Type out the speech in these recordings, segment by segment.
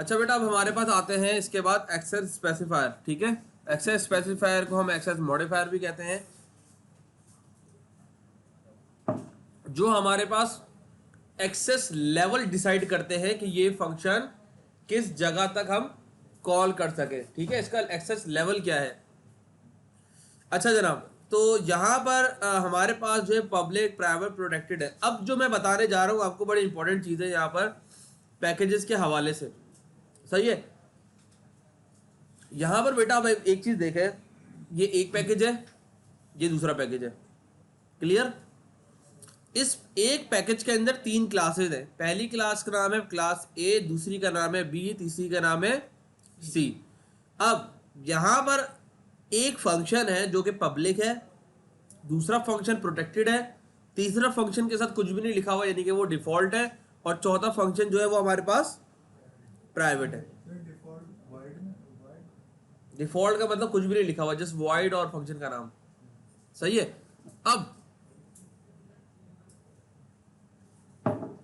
अच्छा बेटा, अब हमारे पास आते हैं इसके बाद एक्सेस स्पेसिफायर। ठीक है, एक्सेस स्पेसिफायर को हम एक्सेस मॉडिफायर भी कहते हैं, जो हमारे पास एक्सेस लेवल डिसाइड करते हैं कि ये फंक्शन किस जगह तक हम कॉल कर सके। ठीक है, इसका एक्सेस लेवल क्या है। अच्छा जनाब, तो यहाँ पर हमारे पास जो है पब्लिक, प्राइवेट, प्रोटेक्टेड है। अब जो मैं बताने जा रहा हूँ आपको बड़ी इंपॉर्टेंट चीज़ है यहाँ पर पैकेजेस के हवाले से। सही है, यहाँ पर बेटा अब एक चीज़ देखें, ये एक पैकेज है, ये दूसरा पैकेज है। क्लियर। इस एक पैकेज के अंदर तीन क्लासेज हैं। पहली क्लास का नाम है क्लास ए, दूसरी का नाम है बी, तीसरी का नाम है सी। अब यहां पर एक फंक्शन है जो कि पब्लिक है, दूसरा फंक्शन प्रोटेक्टेड है, तीसरा फंक्शन के साथ कुछ भी नहीं लिखा हुआ यानी कि वो डिफॉल्ट है, और चौथा फंक्शन जो है वो हमारे पास प्राइवेट है। डिफॉल्ट का मतलब कुछ भी नहीं लिखा हुआ, जस्ट वॉइड और फंक्शन का नाम। सही है। अब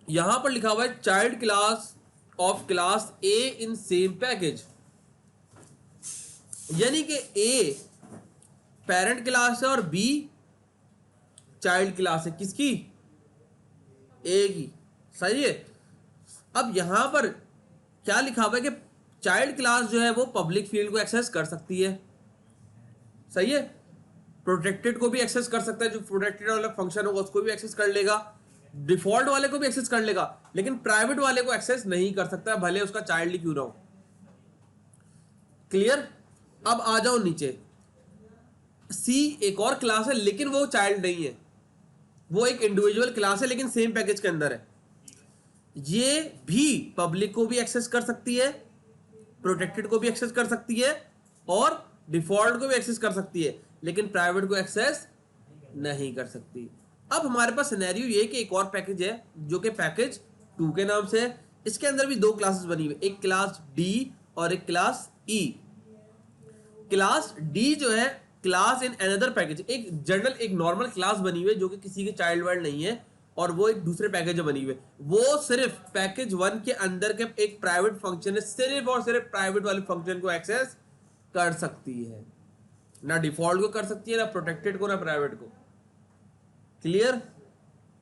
यहां पर लिखा हुआ है child class of class A in same package, यानी कि ए पेरेंट क्लास है और बी चाइल्ड क्लास है। किसकी? ए की। सही है। अब यहां पर क्या लिखा हुआ है कि चाइल्ड क्लास जो है वो पब्लिक फील्ड को एक्सेस कर सकती है। सही है। प्रोटेक्टेड को भी एक्सेस कर सकता है, जो प्रोटेक्टेड वाला फंक्शन होगा उसको भी एक्सेस कर लेगा, डिफॉल्ट वाले को भी एक्सेस कर लेगा, लेकिन प्राइवेट वाले को एक्सेस नहीं कर सकता, भले उसका चाइल्ड ही क्यों ना हो। क्लियर। अब आ जाओ नीचे, सी एक और क्लास है लेकिन वो चाइल्ड नहीं है, वो एक इंडिविजुअल क्लास है लेकिन सेम पैकेज के अंदर है। ये भी पब्लिक को भी एक्सेस कर सकती है, प्रोटेक्टेड को भी एक्सेस कर सकती है, और डिफॉल्ट को भी एक्सेस कर सकती है, लेकिन प्राइवेट को एक्सेस नहीं कर सकती। अब हमारे पास सिनेरियो ये कि एक और पैकेज है जो कि पैकेज 2 के नाम से है। इसके अंदर भी दो क्लासेस बनी हुई, एक क्लास डी और एक क्लास ई। क्लास डी जो है क्लास इन अनदर पैकेज, एक जनरल एक नॉर्मल क्लास बनी हुई है जो कि किसी के चाइल्ड वाइल्ड नहीं है, और वो एक दूसरे पैकेज में बनी हुई है। वो सिर्फ पैकेज 1 के अंदर के एक प्राइवेट फंक्शन है, सिर्फ और सिर्फ प्राइवेट वाले फंक्शन को एक्सेस कर सकती है, ना डिफॉल्ट को कर सकती है, ना प्रोटेक्टेड को, ना प्राइवेट को। क्लियर।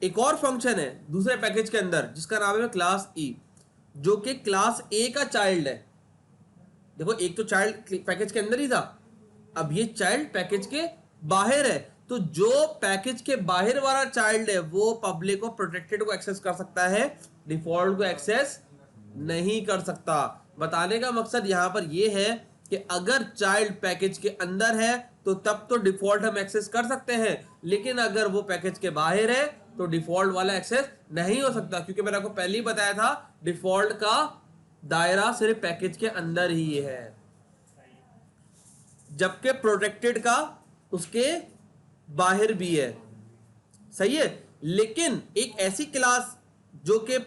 एक और फंक्शन है दूसरे पैकेज के अंदर जिसका नाम है क्लास ई, जो कि क्लास ए का चाइल्ड है। देखो, एक तो चाइल्ड पैकेज के अंदर ही था, अब ये चाइल्ड पैकेज के बाहर है, तो जो पैकेज के बाहर वाला चाइल्ड है वो पब्लिक को, प्रोटेक्टेड को एक्सेस कर सकता है, डिफॉल्ट को एक्सेस नहीं कर सकता। बताने का मकसद यहां पर यह है कि अगर चाइल्ड पैकेज के अंदर है तो तब तो डिफॉल्ट हम एक्सेस कर सकते हैं, लेकिन अगर वो पैकेज के बाहर है तो डिफॉल्ट वाला एक्सेस नहीं हो सकता, क्योंकि मैंने आपको पहले ही बताया था डिफॉल्ट का दायरा सिर्फ पैकेज के अंदर ही है, जबकि प्रोटेक्टेड का उसके बाहर भी है। सही है। लेकिन एक ऐसी क्लास जो कि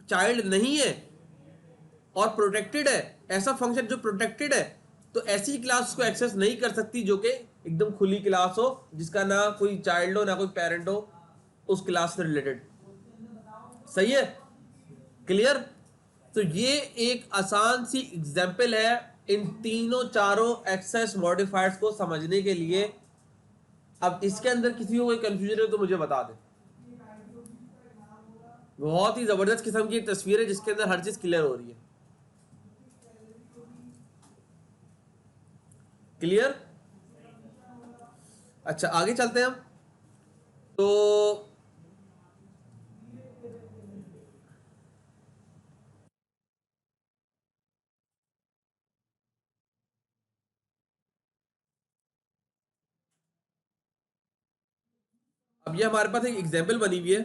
चाइल्ड नहीं है और प्रोटेक्टेड है, ऐसा फंक्शन जो प्रोटेक्टेड है, तो ऐसी क्लास को एक्सेस नहीं कर सकती जो कि एकदम खुली क्लास हो, जिसका ना कोई चाइल्ड हो ना कोई पेरेंट हो उस क्लास से रिलेटेड। सही है। क्लियर। तो ये एक आसान सी एग्जांपल है इन तीनों चारों एक्सेस मॉडिफायर्स को समझने के लिए। अब इसके अंदर किसी को कोई कंफ्यूजन है तो मुझे बता दे। बहुत ही जबरदस्त किस्म की एक तस्वीर है जिसके अंदर हर चीज क्लियर हो रही है। क्लियर। अच्छा, आगे चलते हैं हम। तो अब ये हमारे पास एक एग्जांपल बनी हुई है,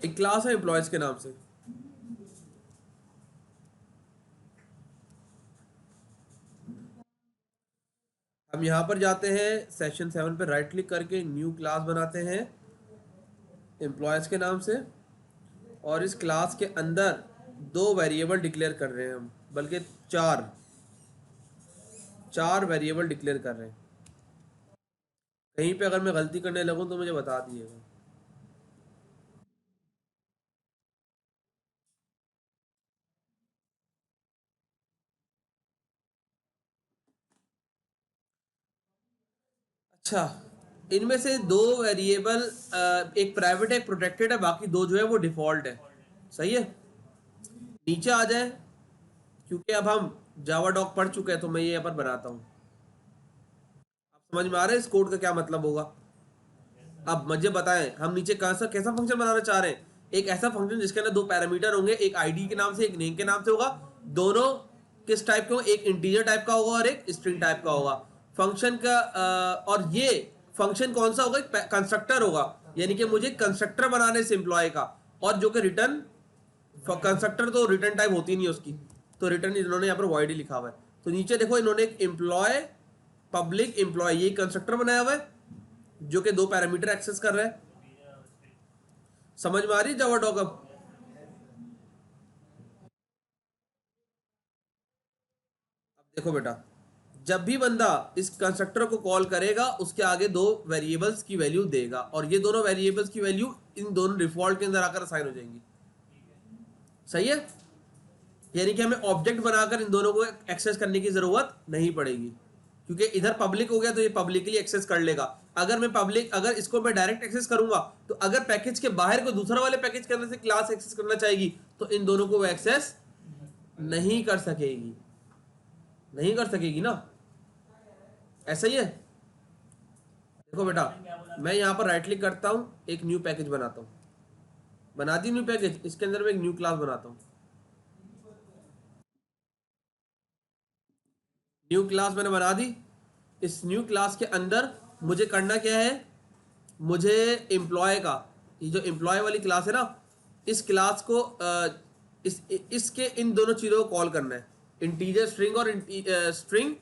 एक क्लास है एम्प्लॉयज के नाम से। हम यहां पर जाते हैं सेशन 7 पे, राइट क्लिक करके न्यू क्लास बनाते हैं एम्प्लॉयज के नाम से, और इस क्लास के अंदर दो वेरिएबल डिक्लेयर कर रहे हैं हम, बल्कि चार चार वेरिएबल डिक्लेयर कर रहे हैं। कहीं पे अगर मैं गलती करने लगूं तो मुझे बता दिएगा। अच्छा, इनमें से दो वेरिएबल, एक प्राइवेट है एक प्रोटेक्टेड है, बाकी दो जो है वो डिफॉल्ट है। सही है। नीचे आ जाए, क्योंकि अब हम जावा डॉक पढ़ चुके हैं तो मैं ये यहाँ पर बनाता हूँ। आप समझ में आ रहा है इस कोड का क्या मतलब होगा? अब मुझे बताएं, हम नीचे कैसा कैसा फंक्शन बनाना चाह रहे हैं? एक ऐसा फंक्शन जिसके अंदर दो पैरामीटर होंगे, एक आईडी के नाम से एक नेम के नाम से होगा। दोनों किस टाइप के होंगे? एक इंटीजर टाइप का होगा और एक स्ट्रिंग टाइप का होगा। फंक्शन का और ये फंक्शन कौन सा होगा? एक कंस्ट्रक्टर होगा, यानी कि मुझे कंस्ट्रक्टर बनाने से एम्प्लॉय का, और जो कि रिटर्न, कंस्ट्रक्टर तो रिटर्न टाइप होती नहीं है उसकी, तो रिटर्न इन्होंने यहाँ पर वॉइड ही लिखा हुआ है। तो नीचे देखो इन्होंने एक एम्प्लॉय, पब्लिक एम्प्लॉय, ये कंस्ट्रक्टर बनाया हुआ है जो कि दो पैरामीटर एक्सेस कर रहा है। समझ में आ रही है जावा डॉक? अब देखो बेटा, जब भी बंदा इस कंस्ट्रक्टर को कॉल करेगा उसके आगे दो वेरिएबल्स की वैल्यू देगा, और ये दोनों वेरिएबल्स की वैल्यू इन दोनों डिफॉल्ट के अंदर आकर असाइन हो जाएंगी। सही है। यानी कि हमें ऑब्जेक्ट बनाकर इन दोनों को एक्सेस करने की जरूरत नहीं पड़ेगी, क्योंकि इधर पब्लिक हो गया तो ये पब्लिकली एक्सेस कर लेगा। अगर मैं पब्लिक, अगर इसको मैं डायरेक्ट एक्सेस करूंगा तो अगर पैकेज के बाहर को दूसरा वाले पैकेज के अंदर से क्लास एक्सेस करना चाहेगी तो इन दोनों को वो एक्सेस नहीं कर सकेगी, नहीं कर सकेगी ना। ऐसा ही है। देखो बेटा, मैं यहाँ पर राइट क्लिक करता हूँ, एक न्यू पैकेज बनाता हूँ, बना दी न्यू पैकेज, इसके अंदर मैं एक न्यू क्लास बनाता हूँ। न्यू क्लास मैंने बना दी। इस न्यू क्लास के अंदर मुझे करना क्या है? मुझे एम्प्लॉय का, ये जो एम्प्लॉय वाली क्लास है ना, इस क्लास को इसके इन दोनों चीज़ों को कॉल करना है, इंटीजर स्ट्रिंग और स्ट्रिंग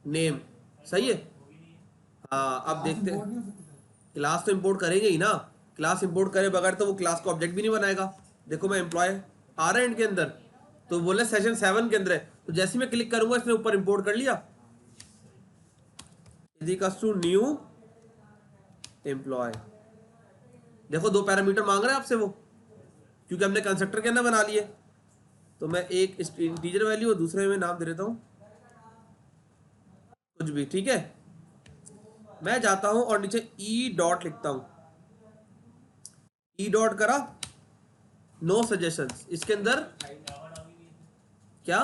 नेम। सही है। हाँ, अब देखते हैं। क्लास तो इंपोर्ट करेंगे ही ना, क्लास इंपोर्ट करे बगैर तो वो क्लास को ऑब्जेक्ट भी नहीं बनाएगा। देखो मैं एम्प्लॉय आ रहा है इनके अंदर, तो बोले सेशन 7 के अंदर है, तो जैसे ही मैं क्लिक करूंगा इसने ऊपर इंपोर्ट कर लिया, इक्वल्स टू न्यू एम्प्लॉय। देखो दो पैरामीटर मांग रहा है आपसे वो, क्योंकि हमने कंस्ट्रक्टर के अंदर बना लिए। तो मैं एक इंटीजर वैल्यू और दूसरे में नाम दे देता हूँ कुछ भी, ठीक है। मैं जाता हूं और नीचे ई डॉट लिखता हूं, ई डॉट करा, नो सजेशंस इसके अंदर क्या,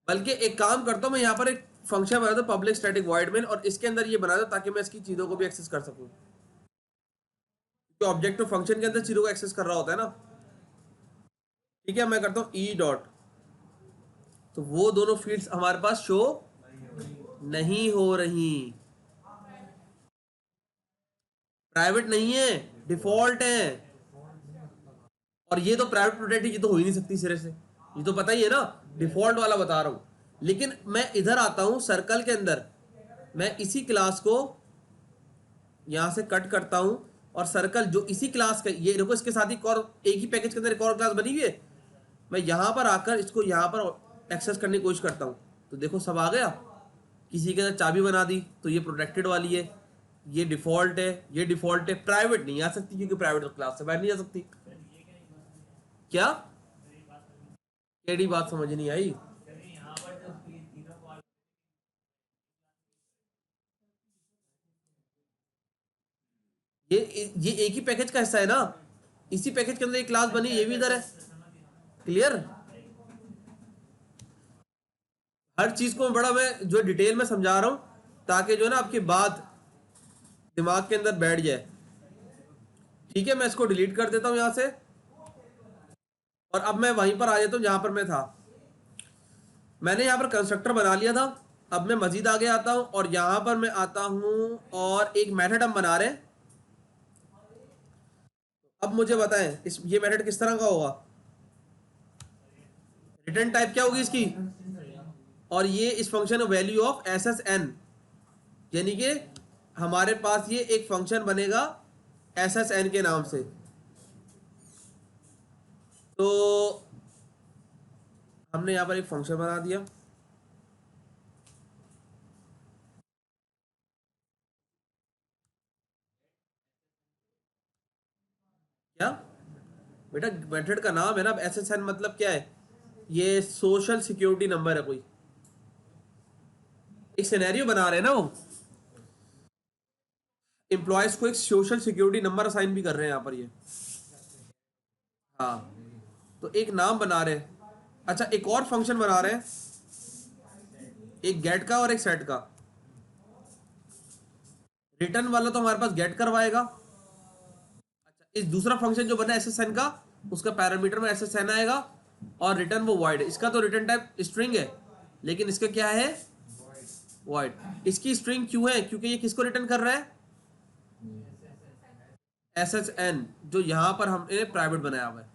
बल्कि एक काम करता हूं, मैं यहां पर एक फंक्शन बना दूं पब्लिक स्टैटिक वॉइड मेन, और इसके अंदर ये बना दूं ताकि मैं इसकी चीजों को भी एक्सेस कर सकूं, क्योंकि ऑब्जेक्ट तो फंक्शन के अंदर चीजों को एक्सेस कर रहा होता है ना। ठीक है, मैं करता हूं ई डॉट, तो वो दोनों फील्ड्स हमारे पास शो नहीं हो रही, प्राइवेट नहीं है, डिफॉल्ट है। और ये तो प्राइवेट प्रोटेक्टेड, ये तो हो ही नहीं सकती सिरे से, ये तो पता ही है ना, डिफॉल्ट वाला बता रहा हूं। लेकिन मैं इधर आता हूं सर्कल के अंदर, मैं इसी क्लास को यहां से कट करता हूं, और सर्कल जो इसी क्लास का, ये देखो इसके साथ ही एक ही पैकेज के अंदर एक और क्लास बनी हुई है, मैं यहां पर आकर इसको यहां पर एक्सेस करने की कोशिश करता हूं, तो देखो सब आ गया। किसी के अंदर चाबी बना दी तो ये प्रोटेक्टेड वाली है, ये डिफॉल्ट है, ये डिफॉल्ट है, प्राइवेट नहीं आ सकती क्योंकि प्राइवेट तो क्लास से बाहर नहीं आ सकती। क्या केडी बात समझ नहीं आई? ये एक ही पैकेज का हिस्सा है ना, इसी पैकेज के अंदर एक क्लास बनी, ये भी इधर है। क्लियर? हर चीज को बड़ा मैं जो डिटेल में समझा रहा हूं ताकि जो है ना आपकी बात दिमाग के अंदर बैठ जाए। ठीक है, मैं इसको डिलीट कर देता हूं यहां से, और अब मैं वहीं पर आ जाता हूं जहां पर मैं था। मैंने यहाँ पर कंस्ट्रक्टर बना लिया था। अब मैं मजीद आगे आता हूं और यहां पर मैं आता हूं और एक मेथड हम बना रहे हैं। अब मुझे बताएं इस ये मेथड किस तरह का होगा, रिटर्न टाइप क्या होगी इसकी, और ये इस function value of S S N, यानी कि हमारे पास ये एक फंक्शन बनेगा एस एस एन के नाम से। तो हमने यहां पर एक फंक्शन बना दिया, क्या बेटा मेथड का नाम है ना एस एस एन, मतलब क्या है, ये सोशल सिक्योरिटी नंबर है कोई। एक सिनेरियो बना रहे हैं ना वो, एम्प्लॉयज को एक सोशल सिक्योरिटी नंबर असाइन भी कर रहे हैं यहाँ पर ये। हाँ, तो एक नाम बना रहे हैं। अच्छा, एक और फंक्शन बना रहे हैं, एक गेट का और एक सेट का। रिटर्न वाला तो हमारे पास गेट करवाएगा। अच्छा, इस दूसरा फंक्शन जो बना एस एस एन का, उसका पैरामीटर में एस एस एन आएगा, और रिटर्न वो वॉइड है। इसका तो रिटर्न टाइप स्ट्रिंग है, लेकिन इसका क्या है, वॉइड। इसकी स्ट्रिंग क्यों है, क्योंकि ये किसको रिटर्न कर रहा है, एस एस एन, जो यहां पर हमने प्राइवेट बनाया हुआ है।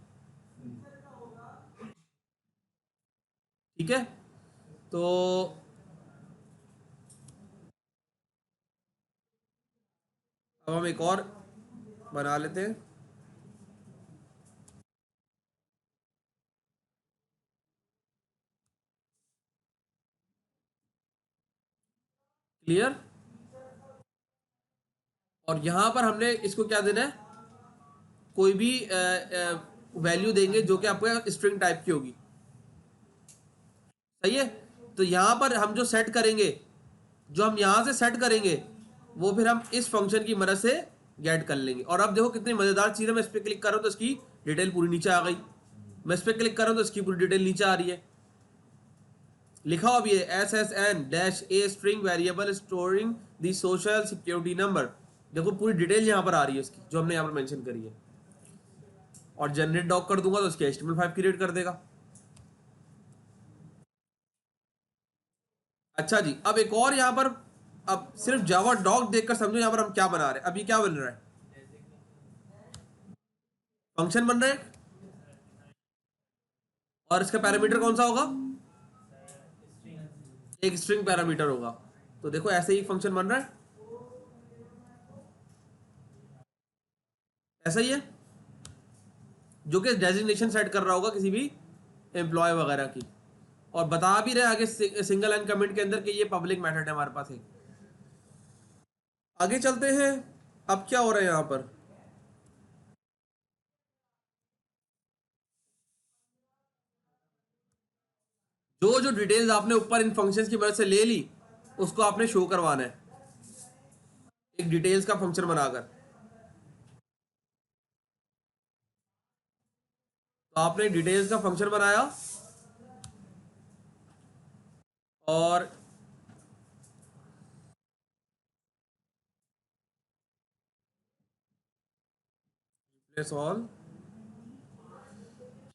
ठीक है, तो अब हम एक और बना लेते हैं। क्लियर। और यहां पर हमने इसको क्या देना है, कोई भी वैल्यू देंगे जो कि आपको स्ट्रिंग टाइप की होगी। सही है। तो यहां पर हम जो सेट करेंगे, जो हम यहां से सेट करेंगे, वो फिर हम इस फंक्शन की मदद से गेट कर लेंगे। और अब देखो कितनी मजेदार चीज है, मैं इस पर क्लिक कर रहा हूं तो इसकी डिटेल पूरी नीचे आ गई। मैं इस पर क्लिक कर रहा हूं तो इसकी पूरी डिटेल नीचे आ रही है। लिखा हुआ भी है S S N dash a string variable storing the social security number. देखो पूरी डिटेल यहां पर आ रही है इसकी, जो हमने यहां पर मेंशन करी है। और जनरेट डॉक कर दूंगा तो इसके HTML5 क्रिएट कर देगा। अच्छा जी, अब एक और यहां पर, अब सिर्फ जावा डॉक देखकर समझो यहां पर हम क्या बना रहे हैं। अब ये क्या बन रहा है, फंक्शन बन रहा है। और इसका पैरामीटर कौन सा होगा, एक स्ट्रिंग पैरामीटर होगा। तो देखो ऐसे ही फंक्शन बन रहा है, ऐसा ही है, जो कि डेजिग्नेशन सेट कर रहा होगा किसी भी एम्प्लॉय वगैरह की। और बता भी रहे आगे सिंगल लाइन कमेंट के अंदर कि ये पब्लिक मेथड है हमारे पास एक। आगे चलते हैं। अब क्या हो रहा है यहां पर, जो जो डिटेल्स आपने ऊपर इन फंक्शंस की मदद से ले ली, उसको आपने शो करवाना है एक डिटेल्स का फंक्शन बनाकर। तो आपने डिटेल्स का फंक्शन बनाया, और रिप्लेस ऑल।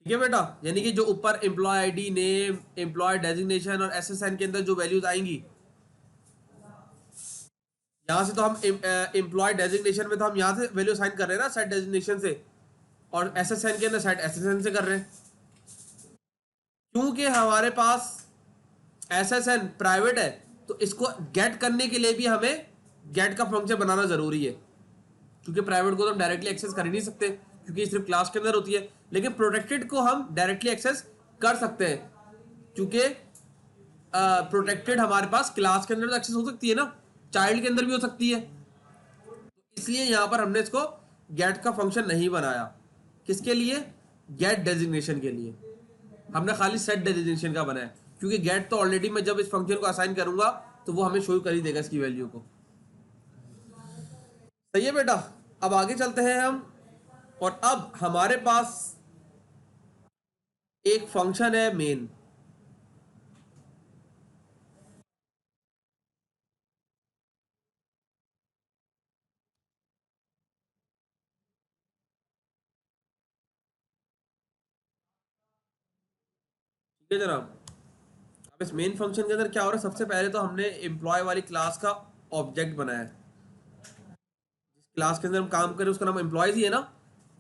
ठीक है बेटा, यानी कि जो ऊपर employee ID, name, employee designation और एसएसएन के अंदर जो वैल्यूज आएंगी, यहां से तो हम एम्प्लॉय डेजिग्नेशन में तो हम यहां से वैल्यू साइन कर रहे हैं ना सेट डेजिग्नेशन से, और एसएसएन के अंदर सेट एसएसएन से कर रहे हैं। क्योंकि हमारे पास एसएसएन प्राइवेट है, तो इसको गेट करने के लिए भी हमें गेट का फंक्शन बनाना जरूरी है। क्योंकि प्राइवेट को तो हम डायरेक्टली एक्सेस कर ही नहीं सकते, क्योंकि सिर्फ क्लास के अंदर होती है। लेकिन प्रोटेक्टेड को हम डायरेक्टली एक्सेस कर सकते हैं, क्योंकि प्रोटेक्टेड हमारे पास क्लास के अंदर तो एक्सेस हो सकती है ना, चाइल्ड के अंदर भी हो सकती है। इसलिए यहां पर हमने इसको गेट का फंक्शन नहीं बनाया। किसके लिए, गेट डेजिग्नेशन के लिए। हमने खाली सेट डेजिग्नेशन का बनाया, क्योंकि गेट तो ऑलरेडी मैं जब इस फंक्शन को असाइन करूंगा तो वो हमें शो कर ही देगा इसकी वैल्यू को। सही है बेटा। अब आगे चलते हैं हम, और अब हमारे पास एक फंक्शन है मेन। ठीक है जनाब। अब इस मेन फंक्शन के अंदर क्या हो रहा है, सबसे पहले तो हमने एम्प्लॉय वाली क्लास का ऑब्जेक्ट बनाया है। जिस क्लास के अंदर हम काम करें उसका नाम एम्प्लॉयज ही है ना,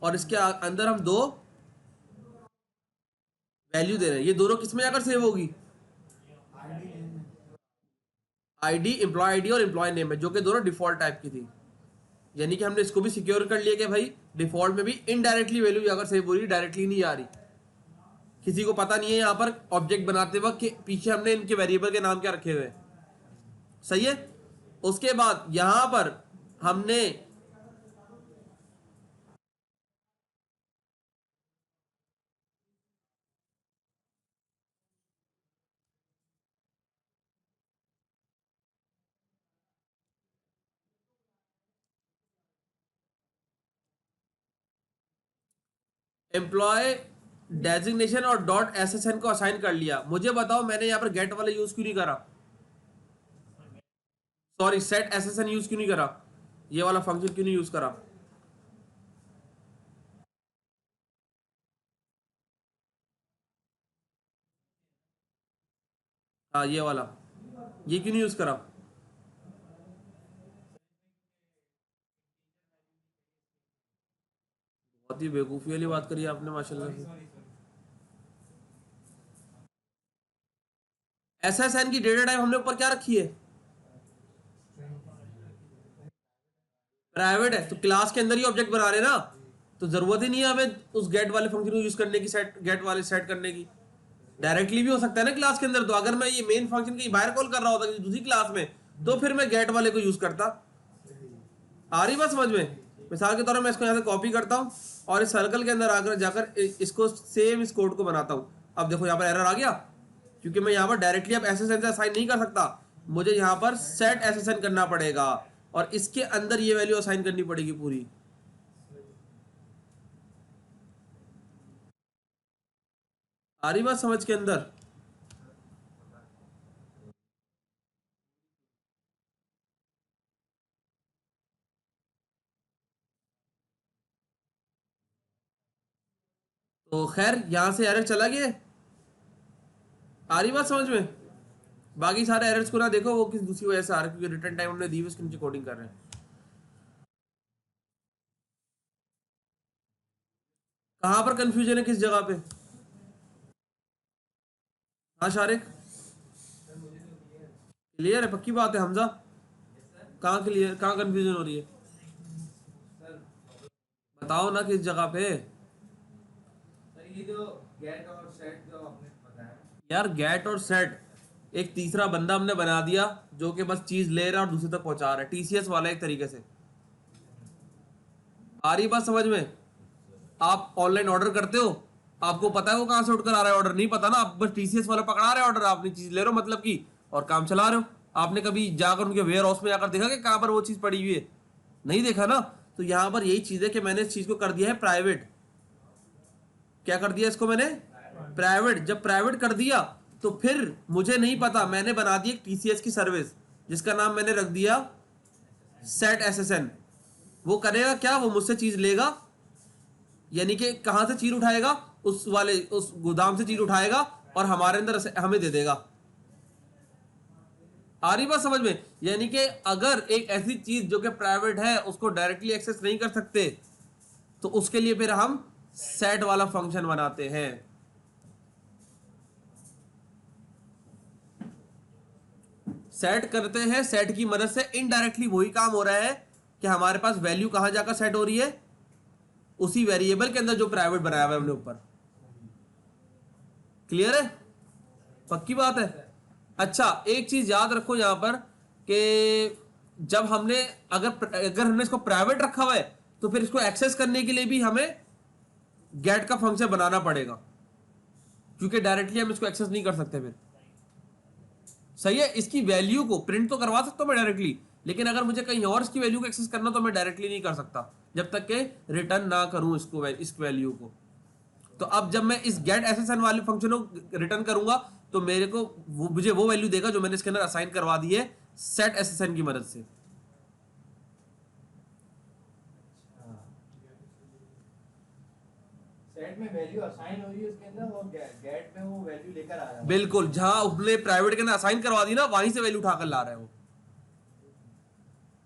और इसके अंदर हम दो वैल्यू दे रहे हैं। ये दोनों किस में जाकर सेव होगी, आईडी, एम्प्लॉय आईडी और एम्प्लॉय नेम है, जो कि दोनों डिफॉल्ट टाइप की थी। यानी कि हमने इसको भी सिक्योर कर लिया कि भाई डिफॉल्ट में भी इनडायरेक्टली वैल्यू जाकर सेव हो रही, डायरेक्टली नहीं आ रही। किसी को पता नहीं है यहाँ पर ऑब्जेक्ट बनाते वक्त कि पीछे हमने इनके वेरिएबल के नाम क्या रखे हुए हैं। सही है। उसके बाद यहां पर हमने एम्प्लॉय डेजिग्नेशन और डॉट एसएसएन को असाइन कर लिया, मुझे बताओ मैंने यहाँ पर गेट वाला यूज क्यों नहीं करा, सॉरी सेट एसएसएन यूज क्यों नहीं करा, ये वाला फंक्शन क्यों नहीं यूज करा? हाँ ये वाला, ये क्यों नहीं यूज करा? बहुत ही बेवकूफी वाली बात करी आपने माशाल्लाह से। एसएसएन की डेटा टाइप हमने ऊपर क्या रखी है, प्राइवेट है, तो क्लास के अंदर ही ऑब्जेक्ट बना रहे ना, तो जरूरत ही नहीं है हमें उस गेट वाले फंक्शन को यूज करने की, सेट गेट वाले सेट करने की, डायरेक्टली भी हो सकता है ना क्लास के अंदर। तो अगर मैं ये मेन फंक्शन की बाहर कॉल कर रहा होता किसी दूसरी क्लास में, तो फिर मैं गेट वाले को यूज करता। आ रही बात समझ में? मिसाल के तौर पर मैं इसको यहाँ से कॉपी करता हूँ और इस सर्कल के अंदर आकर जाकर इसको सेम इस कोड को बनाता हूँ। अब देखो यहाँ पर एरर आ गया, क्योंकि मैं यहाँ पर डायरेक्टली अब एसएसएन से असाइन नहीं कर सकता, मुझे यहाँ पर सेट एसएसएन करना पड़ेगा और इसके अंदर ये वैल्यू असाइन करनी पड़ेगी पूरी। आ रही बात समझ के अंदर? तो खैर यहां से एरर चला गया। आ रही बात समझ में? बाकी सारे एरर्स को ना देखो, वो किस दूसरी वजह से आ रहा है, क्योंकि रिटर्न टाइम हमने दी हुई उसके नीचे कोडिंग कर रहे हैं। कहां पर कंफ्यूजन है, किस जगह पे? हाँ शारिक, क्लियर है? पक्की बात है हमजा? कहाँ क्लियर, कहाँ कंफ्यूजन हो रही है? बताओ ना किस जगह पे। सर ये जो गेट और सेट जो आपने बताया, यार गेट और सेट एक तीसरा बंदा हमने बना दिया जो कि बस चीज ले रहा है और दूसरे तक पहुंचा रहा है, टीसीएस वाला एक तरीके से। आ रही बात समझ में? आप ऑनलाइन ऑर्डर करते हो, आपको पता है वो कहां से उठकर आ रहा है ऑर्डर? नहीं पता ना, आप बस टीसीएस वाला पकड़ा रहे ऑर्डर, आपने चीज ले रहे हो मतलब की, और काम चला रहे हो। आपने कभी जाकर उनके वेयर हाउस में जाकर देखा कि कहां पर वो चीज पड़ी हुई है? नहीं देखा ना। तो यहां पर यही चीज है कि मैंने इस चीज को कर दिया है प्राइवेट। क्या कर दिया इसको मैंने? प्राइवेट। जब प्राइवेट कर दिया तो फिर मुझे नहीं पता, मैंने बना दी एक टीसीएस की सर्विस जिसका नाम मैंने रख दिया सेट एसएसएन। वो करेगा क्या, वो मुझसे चीज लेगा, यानी कि कहां से चीज उठाएगा, उस वाले उस गोदाम से चीज उठाएगा और हमारे अंदर हमें दे देगा। आ रही बात समझ में? यानी कि अगर एक ऐसी चीज जो कि प्राइवेट है उसको डायरेक्टली एक्सेस नहीं कर सकते, तो उसके लिए फिर हम सेट वाला फंक्शन बनाते हैं। सेट करते हैं, सेट की मदद से इनडायरेक्टली वही काम हो रहा है कि हमारे पास वैल्यू कहां जाकर सेट हो रही है, उसी वेरिएबल के अंदर जो प्राइवेट बनाया हुआ है हमने ऊपर। क्लियर है? पक्की बात है? अच्छा एक चीज याद रखो यहां पर कि जब हमने अगर अगर हमने इसको प्राइवेट रखा हुआ है तो फिर इसको एक्सेस करने के लिए भी हमें गेट का फंक्शन बनाना पड़ेगा, क्योंकि डायरेक्टली हम इसको एक्सेस नहीं कर सकते फिर। सही है? इसकी वैल्यू को प्रिंट तो करवा सकता हूं मैं डायरेक्टली, लेकिन अगर मुझे कहीं और इसकी वैल्यू को एक्सेस करना तो मैं डायरेक्टली नहीं कर सकता जब तक कि रिटर्न ना करूं इसको, इस वैल्यू को। तो अब जब मैं इस गेट एसएसएन वाले फंक्शन को रिटर्न करूंगा तो मेरे को मुझे वो वैल्यू देगा जो मैंने इसके अंदर असाइन करवा दी है सेट एसएसएन की मदद से। सेट में वैल्यू असाइन हो रही है उसके अंदर, और गेट में वो वैल्यू लेकर आ रहा है। बिल्कुल, जहां उसने प्राइवेट के अंदर असाइन करवा दी ना, वहीं से वैल्यू उठाकर ला रहा है वो।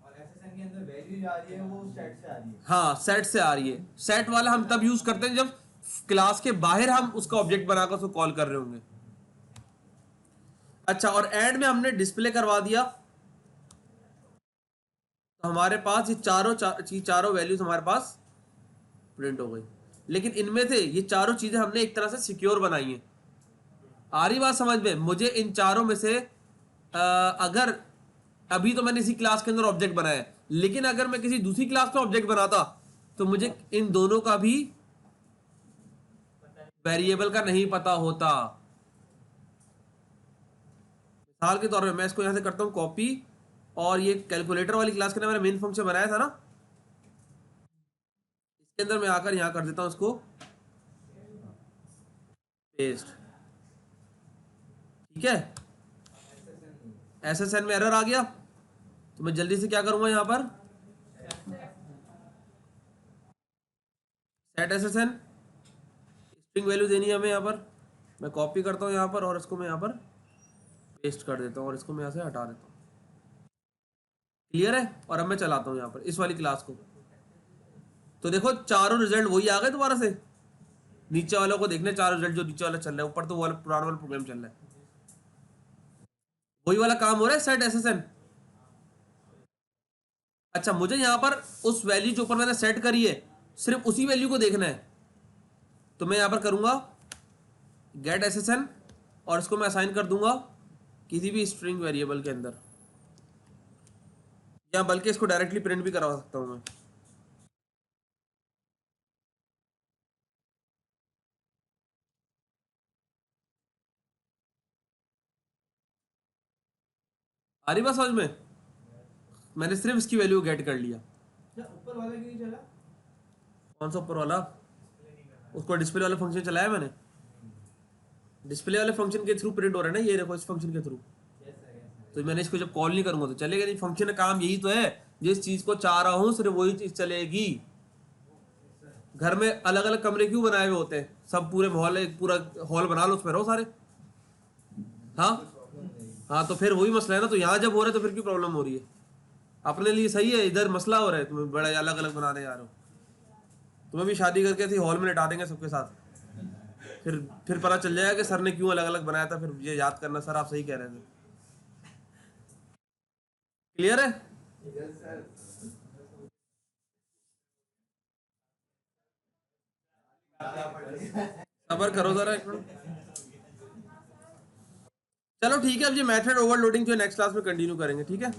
और एसएसएन के अंदर वैल्यू जो आ रही है वो सेट से आ रही है। हाँ सेट से आ रही है। सेट वाला हम तब यूज करते हैं जब क्लास के बाहर हम उसका ऑब्जेक्ट बनाकर उसको कॉल कर रहे होंगे। अच्छा, और एंड में हमने डिस्प्ले करवा दिया, तो हमारे पास ये चारों वैल्यूज हमारे पास प्रिंट हो गई। लेकिन इनमें से ये चारों चीजें हमने एक तरह से सिक्योर बनाई हैं। आ रही बात समझ में? मुझे इन चारों में से अगर अभी तो मैंने इसी क्लास के अंदर ऑब्जेक्ट बनाया है, लेकिन अगर मैं किसी दूसरी क्लास में ऑब्जेक्ट बनाता तो मुझे इन दोनों का भी वेरिएबल का नहीं पता होता। मिसाल के तौर पे मैं इसको यहां से करता हूं कॉपी, और ये कैलकुलेटर वाली क्लास के अंदर मैंने मेन फंक्शन बनाया था ना, इसके अंदर मैं आकर यहां कर देता हूं इसको पेस्ट, ठीक है। SSN में एरर आ गया तो मैं जल्दी से क्या करूंगा, यहाँ पर सेट SSN, स्ट्रिंग वैल्यू देनी है हमें। यहाँ पर मैं कॉपी करता हूँ यहाँ पर, और इसको मैं यहाँ पर पेस्ट कर देता हूँ, और इसको मैं यहाँ से हटा देता हूँ। क्लियर है। और अब मैं चलाता हूँ यहाँ पर इस वाली क्लास को, तो देखो चारों रिजल्ट वही आ गए दोबारा से। नीचे वालों को देखने चारों रिजल्ट जो नीचे वाला चल रहा है, ऊपर तो वो वाला पुराना वाला प्रोग्राम चल रहा है, वही वाला काम हो रहा है सेट SSN। अच्छा, मुझे यहाँ पर उस वैल्यू जो ऊपर मैंने सेट करी है सिर्फ उसी वैल्यू को देखना है, तो मैं यहाँ पर करूंगा गेट SSN, और इसको मैं असाइन कर दूंगा किसी भी स्ट्रिंग वेरिएबल के अंदर, या बल्कि इसको डायरेक्टली प्रिंट भी करवा सकता हूं मैं। आ रही बात समझ में? मैंने सिर्फ इसकी वैल्यू गेट कर लिया। ऊपर वाला क्यों नहीं चला? कौन सा ऊपर वाला? उसको डिस्प्ले वाला फंक्शन चलाया मैंने, डिस्प्ले वाले फंक्शन के थ्रू प्रिंट हो रहा है ना, ये देखो इस फंक्शन के थ्रू। तो मैंने इसको जब कॉल नहीं करूंगा तो चलेगा नहीं। फंक्शन का काम यही तो है, जिस चीज को चाह रहा हूं सिर्फ वही चीज चलेगी। घर में अलग अलग कमरे क्यों बनाए हुए होते हैं? सब पूरे मोहल्ले पूरा हॉल बना लो, उसमें रहो सारे। हाँ हाँ, तो फिर वही मसला है ना। तो यहाँ जब हो रहा है तो फिर क्यों प्रॉब्लम हो रही है? अपने लिए सही है, इधर मसला हो रहा है, तुम्हें बड़ा अलग अलग बनाने जा रहे हो। तुम्हें भी शादी करके थी हॉल में लिटा देंगे सबके साथ, फिर पता चल जाएगा कि सर ने क्यों अलग अलग बनाया था, फिर ये याद करना सर आप सही कह रहे थे। क्लियर है? सबर करो जरा एक मिनट। चलो ठीक है, अब ये मेथड ओवरलोडिंग जो नेक्स्ट क्लास में कंटिन्यू करेंगे, ठीक है।